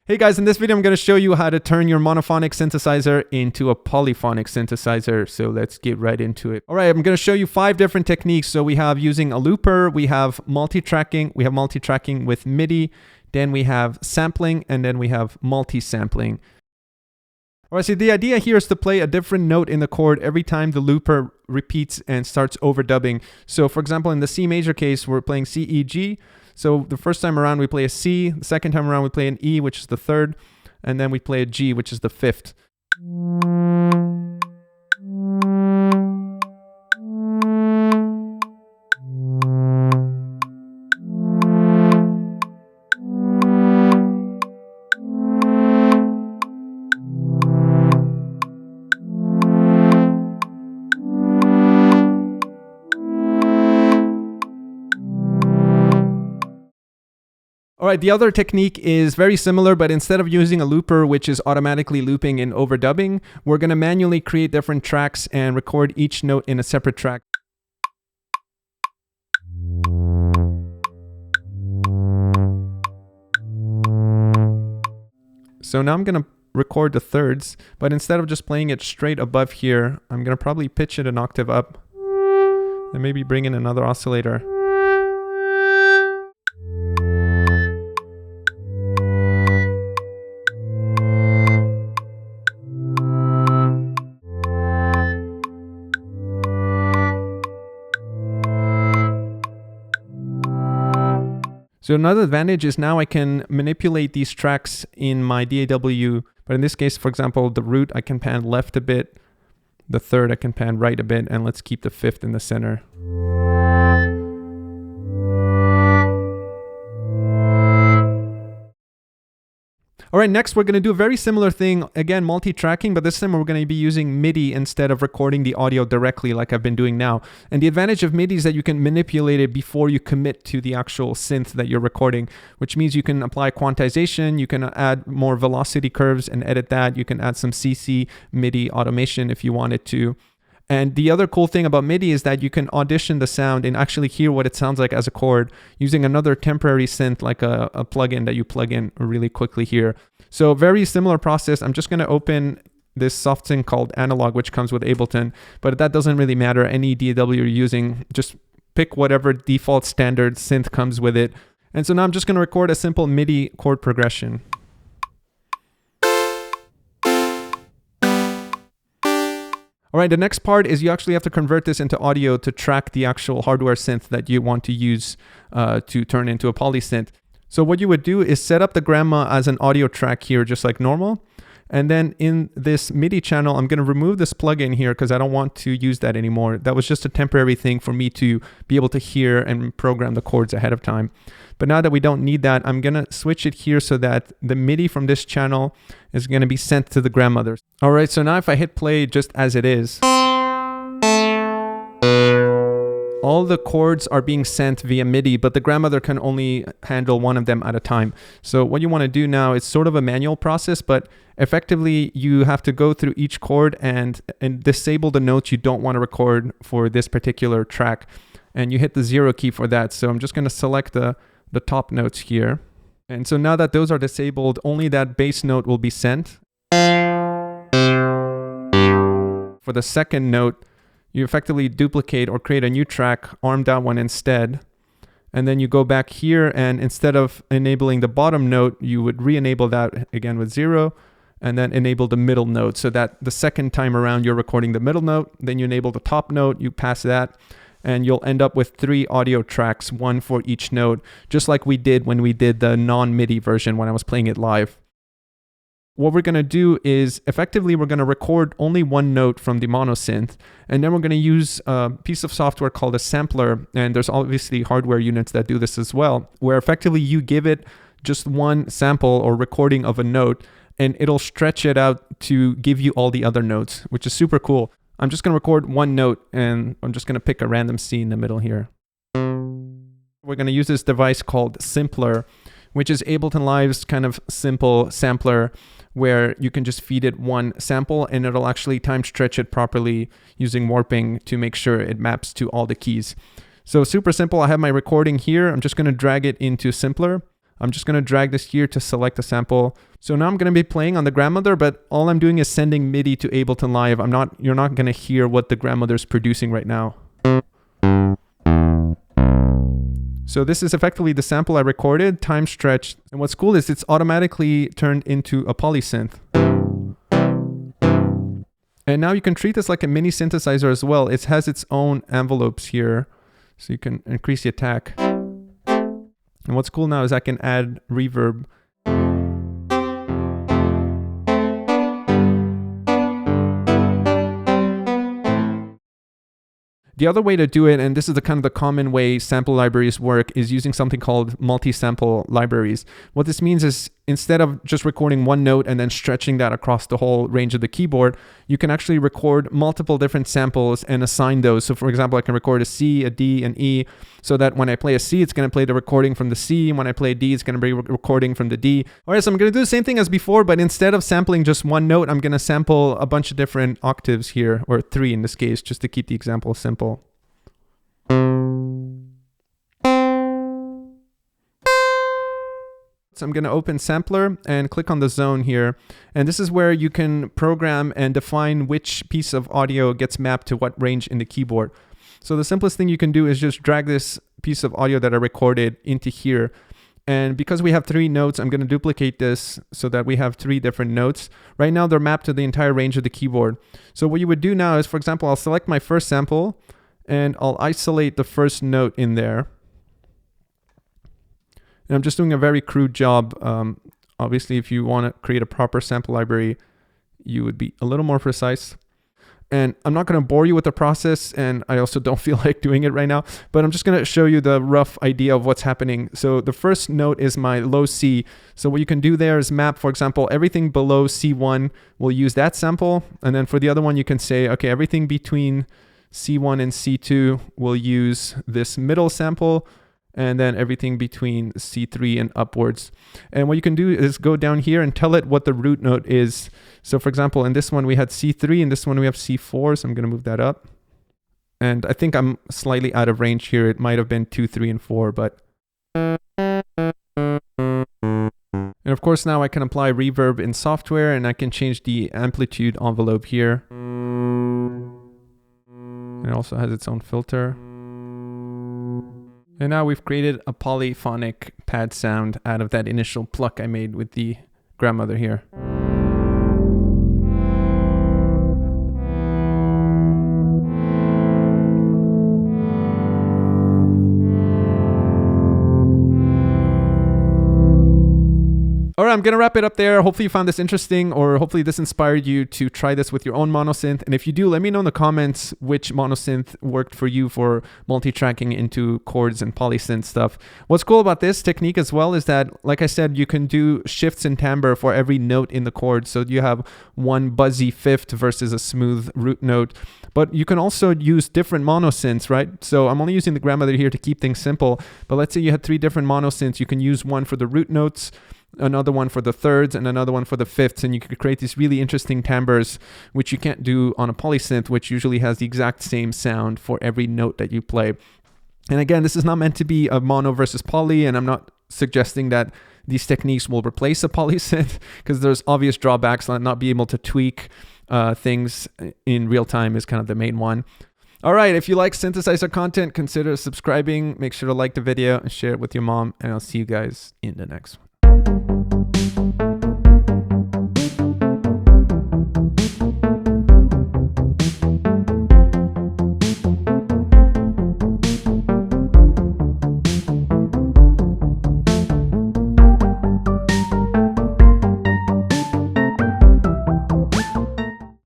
Hey guys, in this video I'm going to show you how to turn your monophonic synthesizer into a polyphonic synthesizer. So let's get right into it. All right, I'm going to show you 5 different techniques. So we have using a looper, we have multi-tracking with MIDI, then we have sampling, and then we have multi-sampling. All right, so the idea here is to play a different note in the chord every time the looper repeats and starts overdubbing. So for example, in the C major case, we're playing C, E, G. So the first time around we play a C, the second time around we play an E, which is the third, and then we play a G, which is the fifth. All right, the other technique is very similar, but instead of using a looper, which is automatically looping and overdubbing, we're going to manually create different tracks and record each note in a separate track. So now I'm going to record the thirds, but instead of just playing it straight above here, I'm going to probably pitch it an octave up and maybe bring in another oscillator. So another advantage is now I can manipulate these tracks in my DAW, but in this case, for example, the root I can pan left a bit, the third I can pan right a bit, and let's keep the fifth in the center. All right, next we're going to do a very similar thing, again multi-tracking, but this time we're going to be using MIDI instead of recording the audio directly like I've been doing now. And the advantage of MIDI is that you can manipulate it before you commit to the actual synth that you're recording, which means you can apply quantization, you can add more velocity curves and edit that, you can add some CC MIDI automation if you wanted to. And the other cool thing about MIDI is that you can audition the sound and actually hear what it sounds like as a chord using another temporary synth like a plugin that you plug in really quickly here. So very similar process. I'm just going to open this soft sync called Analog, which comes with Ableton, but that doesn't really matter. Any DAW you're using, just pick whatever default standard synth comes with it. And so now I'm just going to record a simple MIDI chord progression. All right, the next part is you actually have to convert this into audio to track the actual hardware synth that you want to use to turn into a polysynth. So what you would do is set up the grandma as an audio track here, just like normal. And then in this MIDI channel, I'm going to remove this plugin here because I don't want to use that anymore. That was just a temporary thing for me to be able to hear and program the chords ahead of time. But now that we don't need that, I'm going to switch it here so that the MIDI from this channel is going to be sent to the grandmother. All right, so now if I hit play just as it is, all the chords are being sent via MIDI, but the grandmother can only handle one of them at a time. So what you want to do now is sort of a manual process, but effectively you have to go through each chord and disable the notes you don't want to record for this particular track. And you hit the 0 key for that. So I'm just going to select the top notes here. And so now that those are disabled, only that bass note will be sent. For the second note, you effectively duplicate or create a new track, arm that one instead. And then you go back here, and instead of enabling the bottom note, you would re-enable that again with 0, and then enable the middle note so that the second time around you're recording the middle note, then you enable the top note, you pass that, and you'll end up with 3 audio tracks, 1 for each note, just like we did when we did the non-MIDI version when I was playing it live. What we're going to do is effectively we're going to record only one note from the monosynth, and then we're going to use a piece of software called a sampler, and there's obviously hardware units that do this as well, where effectively you give it just one sample or recording of a note, and it'll stretch it out to give you all the other notes, which is super cool. I'm just going to record one note, and I'm just going to pick a random C in the middle here. We're going to use this device called Simpler, which is Ableton Live's kind of simple sampler where you can just feed it one sample and it'll actually time stretch it properly using warping to make sure it maps to all the keys. So super simple. I have my recording here. I'm just going to drag it into Simpler. I'm just going to drag this here to select a sample. So now I'm going to be playing on the Grandmother, but all I'm doing is sending MIDI to Ableton Live. You're not going to hear what the Grandmother is producing right now. So this is effectively the sample I recorded, time stretched. And what's cool is it's automatically turned into a polysynth. And now you can treat this like a mini synthesizer as well. It has its own envelopes here, so you can increase the attack. And what's cool now is I can add reverb. The other way to do it, and this is the kind of the common way sample libraries work, is using something called multi-sample libraries. What this means is instead of just recording one note and then stretching that across the whole range of the keyboard, you can actually record multiple different samples and assign those. So for example, I can record a C, a D, an E, so that when I play a C, it's going to play the recording from the C, and when I play a D, it's going to be recording from the D. All right, so I'm going to do the same thing as before, but instead of sampling just one note, I'm going to sample a bunch of different octaves here, or 3 in this case, just to keep the example simple. So I'm going to open Sampler and click on the zone here. And this is where you can program and define which piece of audio gets mapped to what range in the keyboard. So the simplest thing you can do is just drag this piece of audio that I recorded into here. And because we have 3 notes, I'm going to duplicate this so that we have 3 different notes. Right now, they're mapped to the entire range of the keyboard. So what you would do now is, for example, I'll select my first sample and I'll isolate the first note in there. And I'm just doing a very crude job. Obviously, if you want to create a proper sample library, you would be a little more precise. And I'm not going to bore you with the process, and I also don't feel like doing it right now, but I'm just going to show you the rough idea of what's happening. So the first note is my low C. So what you can do there is map, for example, everything below C1 will use that sample. And then for the other one, you can say, okay, everything between C1 and C2 will use this middle sample, and then everything between C3 and upwards. And what you can do is go down here and tell it what the root note is. So for example, in this one we had C3, and this one we have C4, so I'm gonna move that up. And I think I'm slightly out of range here. It might have been 2, 3, and 4, but... And of course now I can apply reverb in software, and I can change the amplitude envelope here. It also has its own filter. And now we've created a polyphonic pad sound out of that initial pluck I made with the Grandmother here. All right, I'm going to wrap it up there. Hopefully you found this interesting, or hopefully this inspired you to try this with your own monosynth. And if you do, let me know in the comments which monosynth worked for you for multi-tracking into chords and polysynth stuff. What's cool about this technique as well is that, like I said, you can do shifts in timbre for every note in the chord. So you have one buzzy fifth versus a smooth root note. But you can also use different monosynths, right? So I'm only using the Grandmother here to keep things simple. But let's say you had 3 different monosynths. You can use one for the root notes, another one for the thirds, and another one for the fifths, and you could create these really interesting timbres, which you can't do on a polysynth, which usually has the exact same sound for every note that you play. And again, this is not meant to be a mono versus poly, and I'm not suggesting that these techniques will replace a polysynth, because there's obvious drawbacks, like not being able to tweak things in real time is kind of the main one. All right, if you like synthesizer content, consider subscribing. Make sure to like the video and share it with your mom, and I'll see you guys in the next one.